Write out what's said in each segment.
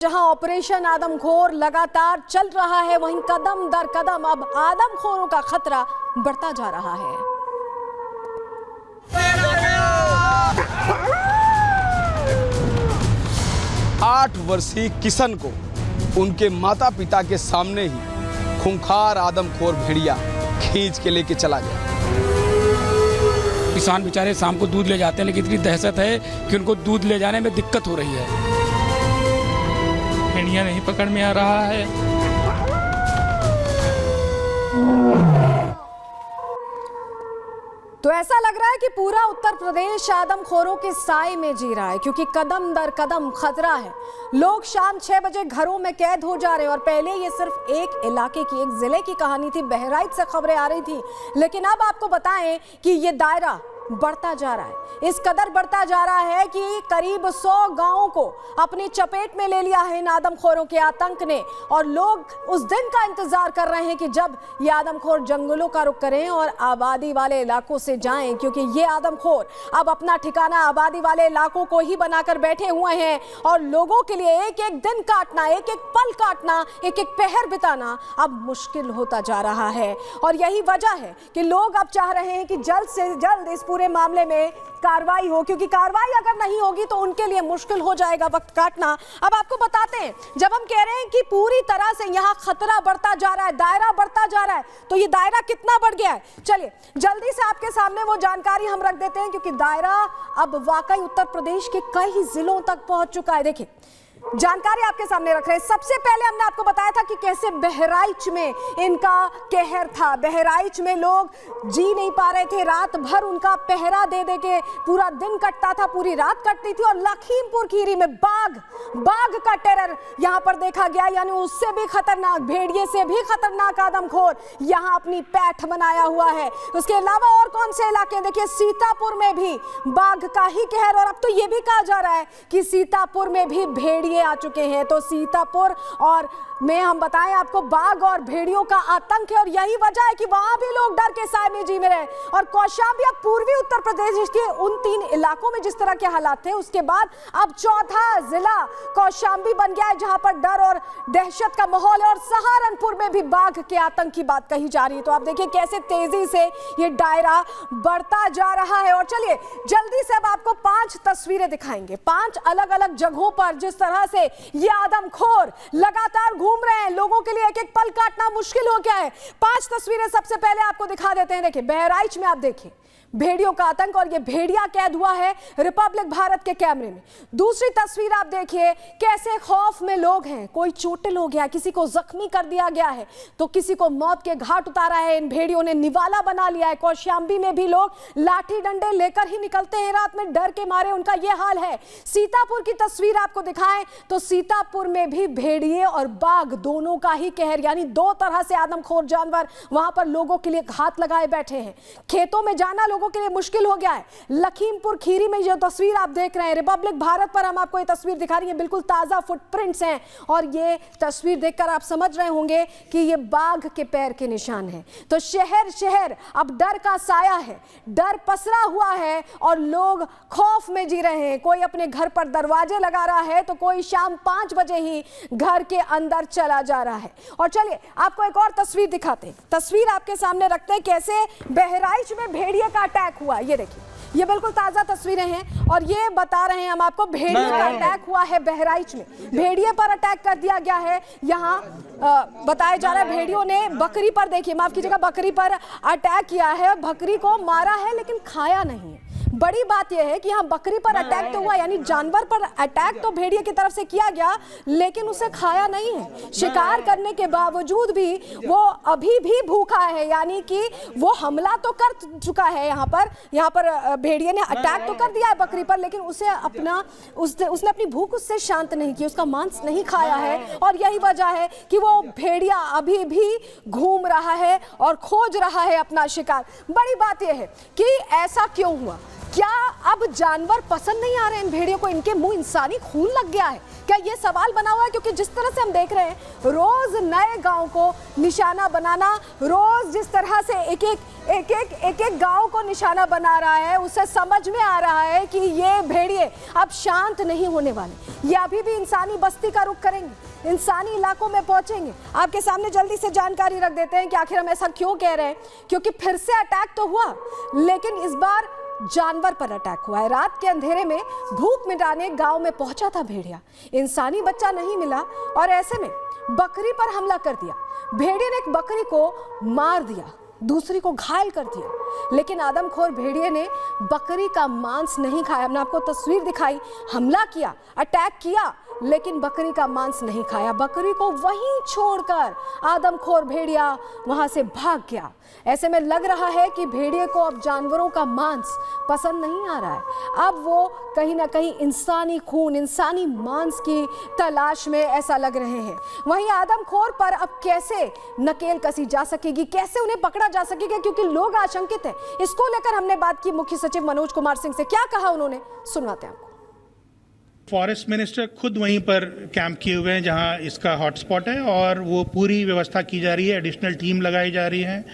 जहां ऑपरेशन आदमखोर लगातार चल रहा है, वहीं कदम दर कदम अब आदमखोरों का खतरा बढ़ता जा रहा है। 8 वर्षीय किशन को उनके माता पिता के सामने ही खूंखार आदमखोर भेड़िया खींच के लेके चला गया। किसान बेचारे शाम को दूध ले जाते हैं, लेकिन इतनी दहशत है कि उनको दूध ले जाने में दिक्कत हो रही है। भेड़िया नहीं पकड़ में आ रहा है। तो ऐसा लग रहा है कि पूरा उत्तर प्रदेश आदमखोरों के साए में जी रहा है, क्योंकि कदम दर कदम खतरा है। लोग शाम 6 बजे घरों में कैद हो जा रहे हैं। और पहले ये सिर्फ एक इलाके की, एक जिले की कहानी थी, बहराइच से खबरें आ रही थी, लेकिन अब आपको बताएं कि ये दायरा बढ़ता जा रहा है। इस कदर बढ़ता जा रहा है कि करीब 100 गांवों को अपनी चपेट में ले लिया है इन आदमखोरों के आतंक ने। और लोग उस दिन का इंतजार कर रहे हैं कि जब ये आदमखोर जंगलों का रुख करें और आबादी वाले इलाकों से जाएं, क्योंकि ये आदमखोर अब अपना ठिकाना आबादी वाले इलाकों को ही बनाकर बैठे हुए हैं। और लोगों के लिए एक एक दिन काटना, एक एक पल काटना, एक एक पहर बिताना अब मुश्किल होता जा रहा है। और यही वजह है कि लोग अब चाह रहे हैं कि जल्द से जल्द इस पूरे मामले में कार्रवाई हो, क्योंकि कार्रवाई अगर नहीं होगी तो उनके लिए मुश्किल हो जाएगा वक्त काटना। अब आपको बताते हैं, जब हम कह रहे हैं कि पूरी तरह से यहां खतरा बढ़ता जा रहा है, दायरा बढ़ता जा रहा है, तो ये दायरा कितना बढ़ गया है, चलिए जल्दी से आपके सामने वो जानकारी हम रख देते हैं, क्योंकि दायरा अब वाकई उत्तर प्रदेश के कई जिलों तक पहुंच चुका है। देखिए जानकारी आपके सामने रख रहे हैं। सबसे पहले हमने आपको बताया था कि कैसे बहराइच में इनका कहर था। बहराइच में लोग जी नहीं पा रहे थे, रात भर उनका पहरा दे दे के पूरा दिन कटता था, पूरी रात कटती थी। और लखीमपुर खीरी में बाघ का टेरर यहां पर देखा गया, यानी उससे भी खतरनाक, भेड़िए से भी खतरनाक आदमखोर यहां अपनी पैठ बनाया हुआ है। उसके अलावा और कौन से इलाके, देखिए सीतापुर में भी बाघ का ही कहर। और अब तो यह भी कहा जा रहा है कि सीतापुर में भी भेड़िए आ चुके हैं। तो सीतापुर और में हम बताएं आपको, बाघ और भेड़ियों का आतंक है। और यही वजह है कि वहां भी लोग डर के साए में जी में रहे। और कौशाम्बी, पूर्वी उत्तर प्रदेश के उन 3 इलाकों में जिस तरह के हालात थे, उसके बाद अब चौथा जिला कौशाम्बी बन गया है, जहां पर डर और दहशत का माहौल है। और सहारनपुर में भी बाघ के आतंक की बात कही जा रही है। तो आप देखिए कैसे तेजी से ये दायरा बढ़ता जा रहा है। और चलिए जल्दी से अब आपको 5 तस्वीरें दिखाएंगे, 5 अलग अलग जगहों पर जिस तरह से ये आदमखोर लगातार घूम रहे हैं। लोगों के लिए एक एक पल काटना मुश्किल हो गया है। 5 तस्वीरें सबसे पहले आपको दिखा देते हैं। देखिए बहराइच में आप देखिए भेड़ियों का आतंक, और ये भेड़िया कैद हुआ है रिपब्लिक भारत के कैमरे में। दूसरी तस्वीर आप देखिए कैसे खौफ में लोग हैं। कोई चोटिल हो गया, किसी को जख्मी कर दिया गया है, तो किसी को मौत के घाट उतारा है इन भेड़ियों ने, निवाला बना लिया है। कौशाम्बी में भी लोग लाठी डंडे लेकर ही निकलते हैं रात में, डर के मारे उनका यह हाल है। सीतापुर की तस्वीर आपको दिखाएं तो सीतापुर में भी भेड़िए और बाघ दोनों का ही कहर, यानी 2 तरह से आदमखोर जानवर वहां पर लोगों के लिए घात लगाए बैठे हैं। खेतों में जाना लोगों के लिए मुश्किल हो गया है। लखीमपुर खीरी में जो तस्वीर आप देख रहे हैं, रिपब्लिक भारत पर हम आपको ये तस्वीर दिखा रही है, बिल्कुल ताजा फुटप्रिंट्स हैं। और ये तस्वीर देखकर आप समझ रहे होंगे कि ये बाघ के पैर के निशान हैं। तो शहर शहर अब डर का साया है, डर पसरा हुआ है और लोग खौफ में जी रहे हैं। कोई अपने घर पर दरवाजे लगा रहा है, तो कोई शाम 5 बजे ही घर के अंदर चला जा रहा है। और चलिए आपको एक और तस्वीर दिखाते हैं। तस्वीर आपके सामने रखते हैं कैसे बहराइच में भेड़िए का अटैक हुआ। ये देखिए, ये बिल्कुल ताजा तस्वीरें हैं और ये बता रहे हैं हम आपको, भेड़िए का अटैक हुआ है बहराइच में। भेड़िए पर अटैक कर दिया गया है। यहाँ बताया जा रहा है भेड़ियों ने बकरी पर, देखिए माफ कीजिएगा, बकरी पर अटैक किया है, बकरी को मारा है लेकिन खाया नहीं है। बड़ी बात यह है कि यहाँ बकरी पर अटैक तो हुआ, यानी जानवर पर अटैक तो भेड़िए की तरफ से किया गया, लेकिन उसे खाया नहीं है। शिकार करने के बावजूद भी वो अभी भी भूखा है, यानी कि वो हमला तो कर चुका है। यहाँ पर भेड़िए ने अटैक तो कर दिया है बकरी पर, लेकिन उसे उसने अपनी भूख उससे शांत नहीं की, उसका मांस नहीं खाया है। और यही वजह है कि वो भेड़िया अभी भी घूम रहा है और खोज रहा है अपना शिकार। बड़ी बात यह है कि ऐसा क्यों हुआ, क्या अब जानवर पसंद नहीं आ रहे हैं इन भेड़ियों को? इनके मुंह इंसानी खून लग गया है क्या? ये सवाल बना हुआ है क्योंकि जिस तरह से हम देख रहे हैं रोज नए गांव को निशाना बनाना, रोज जिस तरह से एक गांव को निशाना बना रहा है, उसे समझ में आ रहा है कि ये भेड़िए अब शांत नहीं होने वाले। ये अभी भी इंसानी बस्ती का रुख करेंगे, इंसानी इलाकों में पहुंचेंगे। आपके सामने जल्दी से जानकारी रख देते हैं कि आखिर हम ऐसा क्यों कह रहे हैं, क्योंकि फिर से अटैक तो हुआ, लेकिन इस बार जानवर पर अटैक हुआ है। रात के अंधेरे में भूख मिटाने गांव में पहुंचा था भेड़िया, इंसानी बच्चा नहीं मिला और ऐसे में बकरी पर हमला कर दिया। भेड़िए ने एक बकरी को मार दिया, दूसरी को घायल कर दिया, लेकिन आदमखोर भेड़िए ने बकरी का मांस नहीं खाया। हमने आपको तस्वीर दिखाई, हमला किया, अटैक किया, लेकिन बकरी का मांस नहीं खाया। बकरी को वहीं छोड़कर आदमखोर भेड़िया वहां से भाग गया। ऐसे में लग रहा है कि भेड़िए को अब जानवरों का मांस पसंद नहीं आ रहा है। अब वो कहीं ना कहीं इंसानी खून, इंसानी मांस की तलाश में ऐसा लग रहे हैं। वहीं आदमखोर पर अब कैसे नकेल कसी जा सकेगी, कैसे उन्हें पकड़ा जा सकेगा, क्योंकि लोग आशंकित हैं। इसको लेकर हमने बात की मुख्य सचिव मनोज कुमार सिंह से। क्या कहा उन्होंने, सुनवाते हैं आपको। फॉरेस्ट मिनिस्टर खुद वहीं पर कैंप किए हुए हैं जहां इसका हॉटस्पॉट है और वो पूरी व्यवस्था की जा रही है, एडिशनल टीम लगाई जा रही है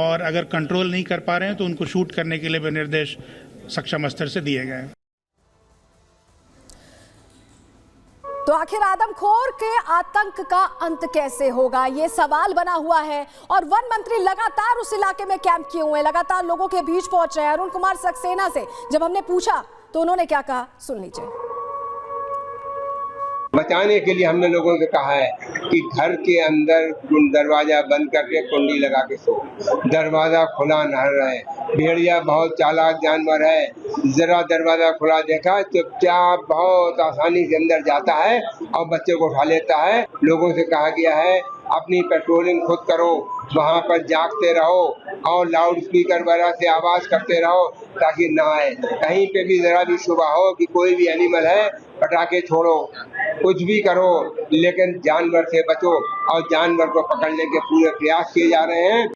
और अगर कंट्रोल नहीं कर पा रहे हैं तो उनको शूट करने के लिए भी निर्देश सक्षम स्तर से दिए गए हैं। तो आखिर आदमखोर के आतंक का अंत कैसे होगा, ये सवाल बना हुआ है और वन मंत्री लगातार उस इलाके में कैंप किए हुए हैं, लगातार लोगों के बीच पहुंच रहे हैं। अरुण कुमार सक्सेना से जब हमने पूछा तो उन्होंने क्या कहा, सुन लीजिए। बचाने के लिए हमने लोगों से कहा है कि घर के अंदर दरवाजा बंद करके कुंडी लगा के सो, दरवाजा खुला न रहे। भेड़िया बहुत चालाक जानवर है, जरा दरवाजा खुला देखा चुपचाप बहुत आसानी से अंदर जाता है और बच्चे को उठा लेता है। लोगों से कहा गया है अपनी पेट्रोलिंग खुद करो, वहाँ पर जागते रहो और लाउड स्पीकर वगैरह से आवाज करते रहो ताकि ना आए। कहीं पे भी जरा भी शुबा हो कि कोई भी एनिमल है, पटाखे छोड़ो, कुछ भी करो, लेकिन जानवर से बचो और जानवर को पकड़ने के पूरे प्रयास किए जा रहे हैं।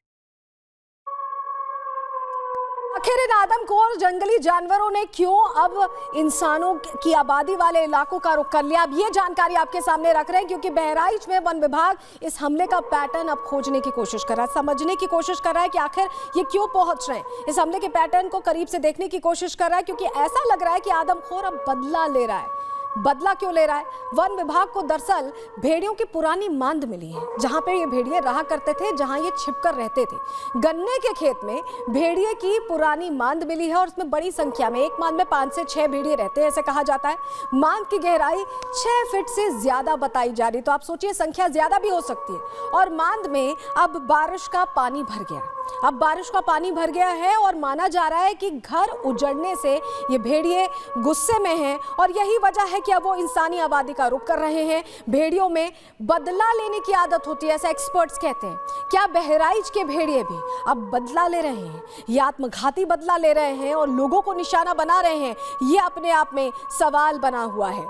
आखिर इन आदमखोर जंगली जानवरों ने क्यों अब इंसानों की आबादी वाले इलाकों का रुख कर लिया, अब ये जानकारी आपके सामने रख रहे हैं, क्योंकि बहराइच में वन विभाग इस हमले का पैटर्न अब खोजने की कोशिश कर रहा है, समझने की कोशिश कर रहा है कि आखिर ये क्यों पहुंच रहे हैं। इस हमले के पैटर्न को करीब से देखने की कोशिश कर रहा है, क्योंकि ऐसा लग रहा है कि आदमखोर अब बदला ले रहा है। बदला क्यों ले रहा है? वन विभाग को दरअसल भेड़ियों की पुरानी मांद मिली है, जहां पे ये भेड़िए रहा करते थे, जहां ये छिपकर रहते थे। गन्ने के खेत में भेड़िए की पुरानी मांद मिली है और उसमें बड़ी संख्या में, एक मांद में 5 से 6 भेड़िए रहते हैं, ऐसे कहा जाता है। मांद की गहराई 6 फीट से ज्यादा बताई जा रही, तो आप सोचिए संख्या ज्यादा भी हो सकती है। और मांद में अब बारिश का पानी भर गया, अब बारिश का पानी भर गया है और माना जा रहा है कि घर उजड़ने से ये भेड़िए गुस्से में हैं और यही वजह है कि अब वो इंसानी आबादी का रुख कर रहे हैं। भेड़ियों में बदला लेने की आदत होती है, ऐसा एक्सपर्ट्स कहते हैं। क्या बहराइच के भेड़िए भी अब बदला ले रहे हैं? ये आत्मघाती बदला ले रहे हैं और लोगों को निशाना बना रहे हैं, ये अपने आप में सवाल बना हुआ है।